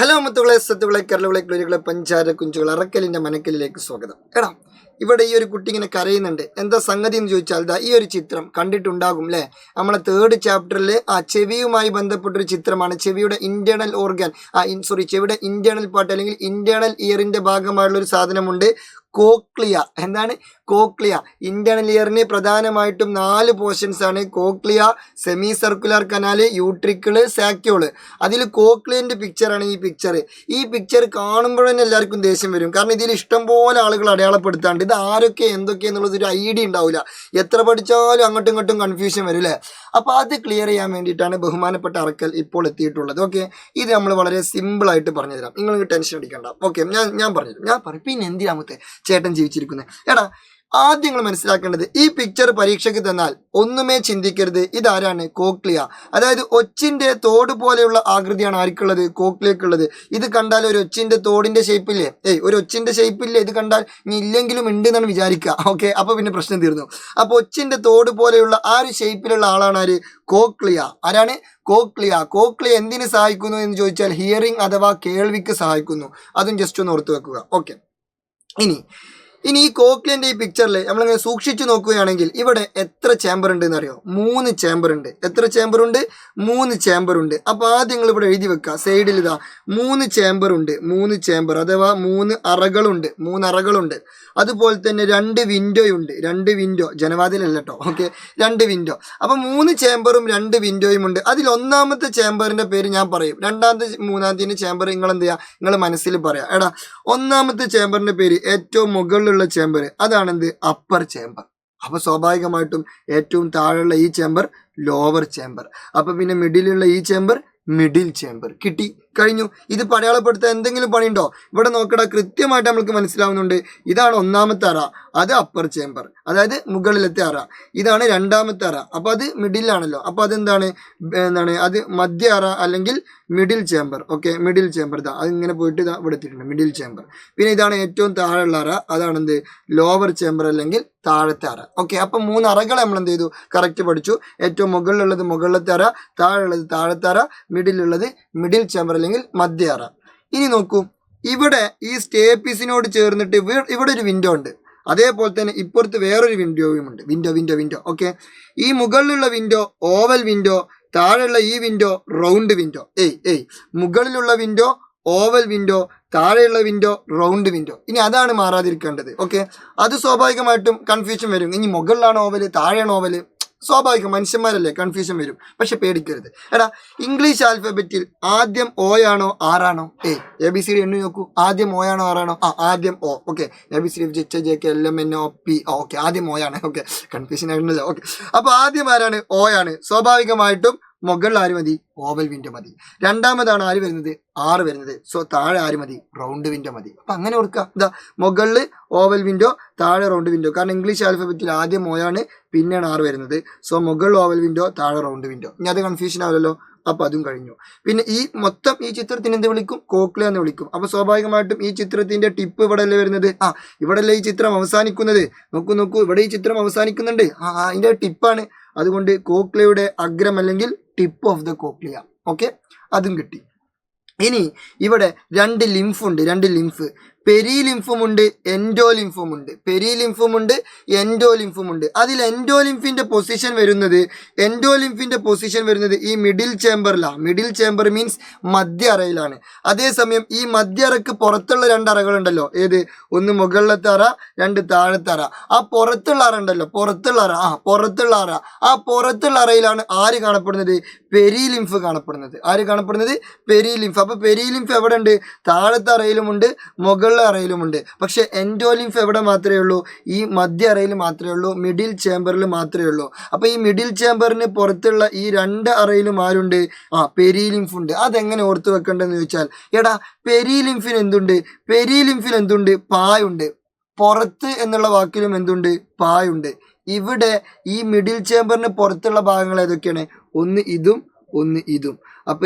Hello മുത്തുകളെ സത്തുകളെ കരളുകളെ ക്ലൂരുകളെ പഞ്ചാര കുഞ്ചുകൾ അറക്കലിൻ്റെ മനക്കലിലേക്ക് സ്വാഗതം. എടാ, ഇവിടെ ഈ ഒരു കുട്ടി ഇങ്ങനെ കരയുന്നുണ്ട്. എന്താ സംഗതി എന്ന് ചോദിച്ചാൽ ഈ ഒരു ചിത്രം കണ്ടിട്ടുണ്ടാകും അല്ലേ? നമ്മളെ 3rd ചാപ്റ്ററിൽ ചെവിയുമായി ബന്ധപ്പെട്ടൊരു ചിത്രമാണ്. ചെവിയുടെ ഇന്റേണൽ ഓർഗൻ, ചെവിയുടെ ഇന്റേണൽ പാർട്ട് അല്ലെങ്കിൽ ഇന്റേണൽ ഇയറിന്റെ ഭാഗമായുള്ള ഒരു സാധനമുണ്ട്, കോക്ലിയ. എന്താണ് കോക്ലിയ? ഇന്റേണൽ ഇയറിന് പ്രധാനമായിട്ടും 4 പോർഷൻസ് ആണ്: കോക്ലിയ, സെമി സർക്കുലർ കനാല്, യൂട്രിക്കിള്, സാക്യോള്. അതിൽ കോക്ലിയന്റെ പിക്ചറാണ് ഈ പിക്ചർ കാണുമ്പോൾ തന്നെ എല്ലാവർക്കും ദേഷ്യം വരും. കാരണം ഇതിൽ ഇഷ്ടംപോലെ ആളുകൾ അടയാളപ്പെടുത്താണ്ട് ഇത് ആരൊക്കെ എന്തൊക്കെയെന്നുള്ളത് ഒരു ഐഡിയ ഉണ്ടാവില്ല. എത്ര പഠിച്ചാലും അങ്ങോട്ടും ഇങ്ങോട്ടും കൺഫ്യൂഷൻ വരും അല്ലേ? അപ്പോൾ അത് ക്ലിയർ ചെയ്യാൻ വേണ്ടിയിട്ടാണ് ബഹുമാനപ്പെട്ട അറക്കൽ ഇപ്പോൾ എത്തിയിട്ടുള്ളത്. ഓക്കെ, ഇത് നമ്മൾ വളരെ സിമ്പിളായിട്ട് പറഞ്ഞുതരാം. നിങ്ങൾക്ക് ടെൻഷൻ അടിക്കണ്ട. ഓക്കെ, ഞാൻ പറഞ്ഞു പിന്നെ എന്തിനാമത്തെ ചേട്ടൻ ജീവിച്ചിരിക്കുന്നത്? എടാ, ആദ്യം നിങ്ങൾ മനസ്സിലാക്കേണ്ടത്, ഈ പിക്ചർ പരീക്ഷയ്ക്ക് തന്നാൽ ഒന്നുമേ ചിന്തിക്കരുത്, ഇതാരാണ്? കോക്ലിയ. അതായത് ഒച്ചിന്റെ തോട് പോലെയുള്ള ആകൃതിയാണ് ആർക്കുള്ളത്? കോക്ലിയക്കുള്ളത്. ഇത് കണ്ടാൽ ഒരു ഒച്ചിന്റെ തോടിന്റെ ഷേപ്പില്ലേ? ഒരു ഒച്ചിന്റെ ഷേപ്പില്ലേ? ഇത് കണ്ടാൽ ഇനി ഇല്ലെങ്കിലും ഉണ്ട് എന്നാണ് വിചാരിക്കുക. ഓക്കെ, അപ്പൊ പിന്നെ പ്രശ്നം തീർന്നു. അപ്പൊ ഒച്ചിന്റെ തോട് പോലെയുള്ള ആ ഒരു ഷേപ്പിലുള്ള ആളാണ് ആര്? കോക്ലിയ. ആരാണ്? കോക്ലിയ എന്തിന് സഹായിക്കുന്നു എന്ന് ചോദിച്ചാൽ ഹിയറിംഗ് അഥവാ കേൾവിക്ക് സഹായിക്കുന്നു. അതും ജസ്റ്റ് ഒന്ന് ഓർത്ത് വെക്കുക. ഓക്കെ, ഇനി ഈ കോക്ലിയന്റെ ഈ പിക്ചറിൽ നമ്മളിങ്ങനെ സൂക്ഷിച്ചു നോക്കുകയാണെങ്കിൽ ഇവിടെ എത്ര ചേംബർ ഉണ്ട് എന്നറിയോ? 3 ചേംബർ ഉണ്ട്. എത്ര ചേംബർ ഉണ്ട്? 3 ചേംബർ ഉണ്ട്. അപ്പൊ ആദ്യം നിങ്ങൾ ഇവിടെ എഴുതി വെക്കുക, സൈഡിൽ 3 ചേംബർ ഉണ്ട്. 3 ചേംബർ അഥവാ 3 അറകളുണ്ട്. അതുപോലെ തന്നെ 2 വിൻഡോയുണ്ട്. 2 വിൻഡോ, ജനവാതിലല്ല കേട്ടോ. Okay, 2 window. അപ്പൊ 3 ചേംബറും 2 വിൻഡോയും ഉണ്ട്. അതിൽ ഒന്നാമത്തെ ചേംബറിന്റെ പേര് ഞാൻ പറയും, രണ്ടാമത്തെ മൂന്നാമത്തെ ചേംബർ നിങ്ങൾ എന്ത് ചെയ്യുക? നിങ്ങൾ മനസ്സിൽ പറയാം. എടാ, ഒന്നാമത്തെ ചേംബറിന്റെ പേര് ഏറ്റവും മുകളിലുള്ള ചേംബർ, അതാണ് എന്ത്? Upper chamber. അപ്പൊ സ്വാഭാവികമായിട്ടും ഏറ്റവും താഴെയുള്ള ഈ ചേംബർ ലോവർ ചേംബർ. അപ്പൊ പിന്നെ മിഡിലുള്ള ഈ ചേംബർ മിഡിൽ ചേംബർ. കിട്ടി, കഴിഞ്ഞു. ഇത് അടയാളപ്പെടുത്താൻ എന്തെങ്കിലും പണിയുണ്ടോ? ഇവിടെ നോക്കടാ, കൃത്യമായിട്ട് നമ്മൾക്ക് മനസ്സിലാവുന്നുണ്ട്. ഇതാണ് ഒന്നാമത്തെ അറ, അത് അപ്പർ ചേംബർ, അതായത് മുകളിലത്തെ അറ. ഇതാണ് രണ്ടാമത്തെ അറ, അപ്പൊ അത് മിഡിലാണല്ലോ. അപ്പൊ അതെന്താണ്? അത് മധ്യ അറ അല്ലെങ്കിൽ middle chamber. Okay, middle chamber. അത് ഇങ്ങനെ പോയിട്ട് ഇവിടെ എത്തിയിട്ടുണ്ട്, മിഡിൽ ചേംബർ. പിന്നെ ഇതാണ് ഏറ്റവും താഴെയുള്ള അറ, അതാണ് എന്ത്? ലോവർ ചേംബർ അല്ലെങ്കിൽ താഴത്തെ അറ. ഓക്കെ, അപ്പൊ 3 അറകളെ നമ്മൾ എന്ത് ചെയ്തു? കറക്റ്റ് പഠിച്ചു. ഏറ്റവും മുകളിലുള്ളത് മുകളിലത്തെ അറ, താഴെയുള്ളത് താഴത്തെ അറ, മിഡിലുള്ളത് മിഡിൽ ചേംബർ അല്ലെങ്കിൽ മധ്യ അറ. ഇനി നോക്കൂ, ഇവിടെ ഈ സ്റ്റേപ്പീസിനോട് ചേർന്നിട്ട് ഇവിടെ ഒരു വിൻഡോ ഉണ്ട്. അതേപോലെ തന്നെ ഇപ്പുറത്ത് വേറൊരു വിൻഡോയും ഉണ്ട്. വിൻഡോ. ഓക്കെ, ഈ മുകളിലുള്ള വിൻഡോ ഓവൽ വിൻഡോ, താഴെയുള്ള ഈ വിൻഡോ റൗണ്ട് വിൻഡോ. മുകളിലുള്ള വിൻഡോ ഓവൽ വിൻഡോ, താഴെയുള്ള വിൻഡോ റൗണ്ട് വിൻഡോ. ഇനി അതാണ് മാറാതിരിക്കേണ്ടത്. ഓക്കെ, അത് സ്വാഭാവികമായിട്ടും കൺഫ്യൂഷൻ വരും. ഇനി മുകളിലാണ് ഓവല്, താഴെയാണ് ഓവല്, സ്വാഭാവികം, മനുഷ്യന്മാരല്ലേ, കൺഫ്യൂഷൻ വരും. പക്ഷെ പേടിക്കരുത്. എടാ, ഇംഗ്ലീഷ് ആൽഫബറ്റിൽ ആദ്യം O ആണോ R ആണോ? ABCD എണ്ണി നോക്കൂ. ആദ്യം O ആണോ R ആണോ? ആദ്യം O. Okay, ABCD HJKLMNOP. Okay, ആദ്യം O ആണ്. ഓക്കെ, കൺഫ്യൂഷൻ ആയിരുന്നല്ലോ. ഓക്കെ, അപ്പൊ ആദ്യം ആരാണ്? O ആണ്. സ്വാഭാവികമായിട്ടും മുകളിൽ ആര് മതി? ഓവൽ വിൻഡോ മതി. രണ്ടാമതാണ് ആര് വരുന്നത്? R വരുന്നത്. സോ താഴെ ആര് മതി? റൗണ്ട് വിൻഡോ മതി. അപ്പൊ അങ്ങനെ കൊടുക്കുക. മുകളിൽ ഓവൽ വിൻഡോ, താഴെ റൗണ്ട് വിൻഡോ. കാരണം ഇംഗ്ലീഷ് ആൽഫബറ്റിൽ ആദ്യം O ആണ്, പിന്നെയാണ് R വരുന്നത്. സോ മുകളിൽ ഓവൽ വിൻഡോ, താഴെ റൗണ്ട് വിൻഡോ. ഇനി അത് കൺഫ്യൂഷൻ ആവില്ലല്ലോ. അപ്പൊ അതും കഴിഞ്ഞു. പിന്നെ ഈ മൊത്തം ഈ ചിത്രത്തിന് എന്ത് വിളിക്കും? കോക്ലിയ എന്ന് വിളിക്കും. അപ്പൊ സ്വാഭാവികമായിട്ടും ഈ ചിത്രത്തിന്റെ ടിപ്പ് ഇവിടെ അല്ലേ വരുന്നത്? ഇവിടെയല്ലേ ഈ ചിത്രം അവസാനിക്കുന്നത്? നോക്കൂ, ഇവിടെ ഈ ചിത്രം അവസാനിക്കുന്നുണ്ട്. അതിന്റെ ടിപ്പാണ്. അതുകൊണ്ട് കോക്ലിയയുടെ അഗ്രം അല്ലെങ്കിൽ tip of the cochlea. Okay, അതും കിട്ടി. ഇനി ഇവിടെ 2 ലിംഫ് ഉണ്ട്. 2 ലിംഫ്, പെരിലിംഫും ഉണ്ട്, എൻഡോലിംഫും ഉണ്ട്. അതിൽ എൻഡോലിംഫിന്റെ പൊസിഷൻ വരുന്നത് ഈ മിഡിൽ ചേംബറിലാണ്. മിഡിൽ ചേംബർ മീൻസ് മധ്യ അറയിലാണ്. അതേസമയം ഈ മധ്യ അറക്ക് പുറത്തുള്ള 2 അറകളുണ്ടല്ലോ. ഏത്? ഒന്ന് മുകളിലത്തെ അറ, 2 താഴത്തെ അറ. ആ പുറത്തുള്ള അറ ഉണ്ടല്ലോ, പുറത്തുള്ള അറ, ആ പുറത്തുള്ള അറയിലാണ് ആര് കാണപ്പെടുന്നത്? പെരിലിംഫ് കാണപ്പെടുന്നത്. ആര് കാണപ്പെടുന്നത്? പെരിലിംഫ്. അപ്പൊ പെരിലിംഫ് എവിടെ ഉണ്ട്? താഴത്തെ അറയിലുമുണ്ട്, മുകളിലെ അറയിലുമുണ്ട്. പക്ഷെ എൻഡോലിംഫ് എവിടെ മാത്രമേ ഉള്ളൂ? ഈ മധ്യ അറയിൽ മാത്രമേ ഉള്ളൂ, മിഡിൽ ചേംബറിൽ മാത്രമേ ഉള്ളൂ. അപ്പൊ ഈ മിഡിൽ ചേംബറിന് പുറത്തുള്ള ഈ 2 അറയിലും ആരുണ്ട്? പെരിലിംഫ് ഉണ്ട്. അതെങ്ങനെ ഓർത്ത് വെക്കേണ്ടതെന്ന് ചോദിച്ചാൽ, എടാ, പെരിലിംഫിന് എന്തുണ്ട്? പായുണ്ട്. പുറത്ത് എന്നുള്ള വാക്കിലും എന്തുണ്ട്? പായുണ്ട്. ഇവിടെ ഈ മിഡിൽ ചേംബറിന് പുറത്തുള്ള ഭാഗങ്ങൾ ഏതൊക്കെയാണ്? ഒന്ന് ഇതും. അപ്പൊ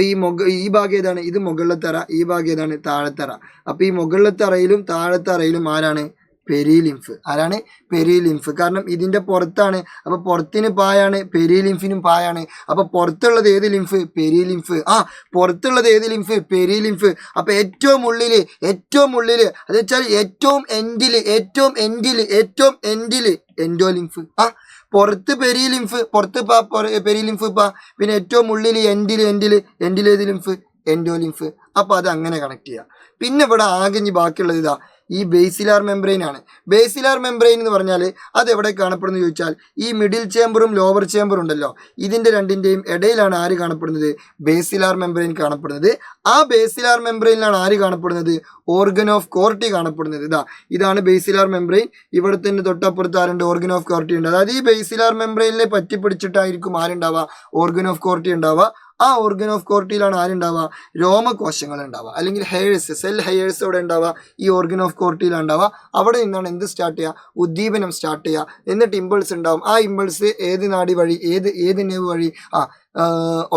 ഈ ഭാഗം ഏതാണ്? ഇത് മുകളിലത്തെ അറ. ഈ ഭാഗം ഏതാണ്? താഴത്തെ അറ. അപ്പൊ ഈ മുകളിലത്തെ അറയിലും താഴത്തെ അറയിലും ആരാണ്? പെരിലിംഫ്. ആരാണ്? പെരിലിംഫ്. കാരണം ഇതിന്റെ പുറത്താണ്, അപ്പൊ പുറത്തിന് പായാണ്, പെരിലിംഫിനും പായാണ്. അപ്പൊ പുറത്തുള്ളത് ഏത് ലിംഫ്? പെരിലിംഫ്. പുറത്തുള്ളത് ഏത് ലിംഫ്? പെരിലിംഫ്. അപ്പൊ ഏറ്റവും ഉള്ളില് അത് വെച്ചാൽ ഏറ്റവും എൻഡില് എൻഡോലിംഫ്. പുറത്ത് പെരിലിംഫ്, പെരിലിംഫ് പിന്നെ ഏറ്റവും ഉള്ളില് എൻഡില് ഏത് ലിംഫ്? എൻഡോലിംഫ്. അപ്പൊ അത് അങ്ങനെ കണക്ട് ചെയ്യാം. പിന്നെ ഇവിടെ ആകെ ഇനി ബാക്കിയുള്ളത് ഇതാ ഈ ബേസിലാർ മെംബ്രെയിൻ ആണ്. ബേസിലാർ മെംബ്രെയിൻ എന്ന് പറഞ്ഞാൽ അത് എവിടെ കാണപ്പെടുന്നു ചോദിച്ചാൽ ഈ മിഡിൽ ചേമ്പറും ലോവർ ചേമ്പറും ഉണ്ടല്ലോ, ഇതിന്റെ രണ്ടിന്റെയും ഇടയിലാണ് ആര് കാണപ്പെടുന്നത്? ബേസിലാർ മെംബ്രെയിൻ കാണപ്പെടുന്നത്. ആ ബേസിലാർ മെംബ്രെയിനിലാണ് ആര് കാണപ്പെടുന്നത്? ഓർഗൻ ഓഫ് കോർട്ടി കാണപ്പെടുന്നത്. ഇതാണ് ബേസിലാർ മെംബ്രെയിൻ. ഇവിടെ തന്നെ തൊട്ടപ്പുറത്ത് ആരുണ്ട്? ഓർഗൻ ഓഫ് കോർട്ടി ഉണ്ട്. അതായത് ഈ ബേസിലാർ മെംബ്രെയിനിനെ പറ്റിപ്പിടിച്ചിട്ടായിരിക്കും ആരുണ്ടാവുക? ഓർഗൻ ഓഫ് കോർട്ടി ഉണ്ടാവുക. ആ ഓർഗൻ ഓഫ് കോർട്ടിയിലാണ് ആരുണ്ടാവുക? രോമകോശങ്ങൾ ഉണ്ടാവുക, അല്ലെങ്കിൽ ഹെയർസ്, സെൽ ഹെയർസ് ഇവിടെ ഉണ്ടാവുക ഈ ഓർഗൻ ഓഫ് കോർട്ടിയിലാണ് ഉണ്ടാവുക. അവിടെ നിന്നാണ് എന്ത് സ്റ്റാർട്ട് ചെയ്യുക? ഉദ്ദീപനം സ്റ്റാർട്ട് ചെയ്യുക. എന്നിട്ട് ഇമ്പൾസ് ഉണ്ടാവും. ആ ഇമ്പൾസ് ഏത് നാഡി വഴി? ഏത് നെവ് വഴി?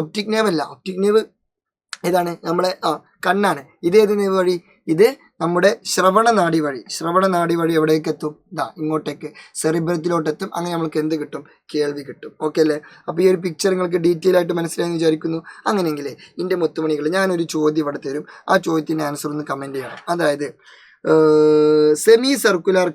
ഒപ്റ്റിക് നെവ് അല്ല, ഒപ്റ്റിക് നെവ് ഏതാണ്? നമ്മളെ കണ്ണാണ്. ഇതേത് നെവ് വഴി? ഇത് നമ്മുടെ ശ്രവണനാഡി വഴി എവിടേക്ക് എത്തും? ഇങ്ങോട്ടേക്ക് സെറിബ്രത്തിലോട്ട് എത്തും. അങ്ങനെ നമ്മൾക്ക് എന്ത് കിട്ടും? കേൾവി കിട്ടും. ഓക്കെ അല്ലേ? അപ്പോൾ ഈ ഒരു പിക്ചർ നിങ്ങൾക്ക് ഡീറ്റെയിൽ ആയിട്ട് മനസ്സിലായെന്ന് വിചാരിക്കുന്നു. അങ്ങനെയെങ്കിൽ എൻ്റെ മുത്തുമണികൾ, ഞാനൊരു ചോദ്യം ഇവിടെ തരും. ആ ചോദ്യത്തിൻ്റെ ആൻസർ ഒന്ന് കമൻറ്റ് ചെയ്യണം. അതായത് സെമി സർക്കുലർ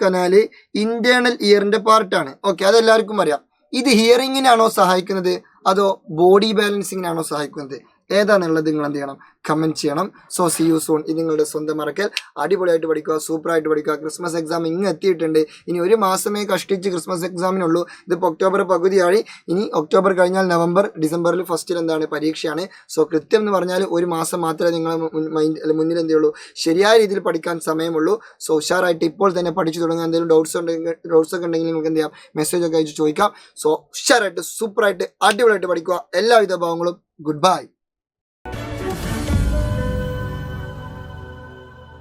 കനാല് ഇന്റേണൽ ഇയറിന്റെ പാർട്ടാണ്. ഓക്കെ, അതെല്ലാവർക്കും അറിയാം. ഇത് ഹിയറിങ്ങിനാണോ സഹായിക്കുന്നത് അതോ ബോഡി ബാലൻസിങ്ങിനാണോ സഹായിക്കുന്നത്? ഏതാണെന്നുള്ളത് നിങ്ങൾ എന്ത് ചെയ്യണം? കമൻറ്റ് ചെയ്യണം. So C you soon. ഇത് നിങ്ങളുടെ സ്വന്തം മറക്കൽ. അടിപൊളിയായിട്ട് പഠിക്കുക, സൂപ്പറായിട്ട് പഠിക്കുക. ക്രിസ്മസ് എക്സാം ഇങ്ങ് എത്തിയിട്ടുണ്ട്. ഇനി ഒരു മാസമേ കഷ്ടിച്ച് ക്രിസ്മസ് എക്സാമിനുള്ളൂ. ഇതിപ്പോൾ ഒക്ടോബർ പകുതിയായി. ഇനി ഒക്ടോബർ കഴിഞ്ഞാൽ നവംബർ, ഡിസംബറിൽ ഫസ്റ്റിൽ എന്താണ്? പരീക്ഷയാണ്. സോ കൃത്യം എന്ന് പറഞ്ഞാൽ ഒരു മാസം മാത്രമേ നിങ്ങളെ മുന്നിൽ എന്ത് ചെയ്യുള്ളൂ? ശരിയായ രീതിയിൽ പഠിക്കാൻ സമയമുള്ളൂ. സോ ഉഷാറായിട്ട് ഇപ്പോൾ തന്നെ പഠിച്ചു തുടങ്ങുക. എന്തെങ്കിലും ഡൗട്ട്സ് ഒക്കെ ഉണ്ടെങ്കിൽ നിങ്ങൾക്ക് എന്ത് ചെയ്യാം? മെസ്സേജ് ഒക്കെ അയച്ച് ചോദിക്കാം. സോ ഉഷാറായിട്ട് സൂപ്പറായിട്ട് അടിപൊളിയായിട്ട് പഠിക്കുക. എല്ലാവിധ ഭാവങ്ങളും. Good bye.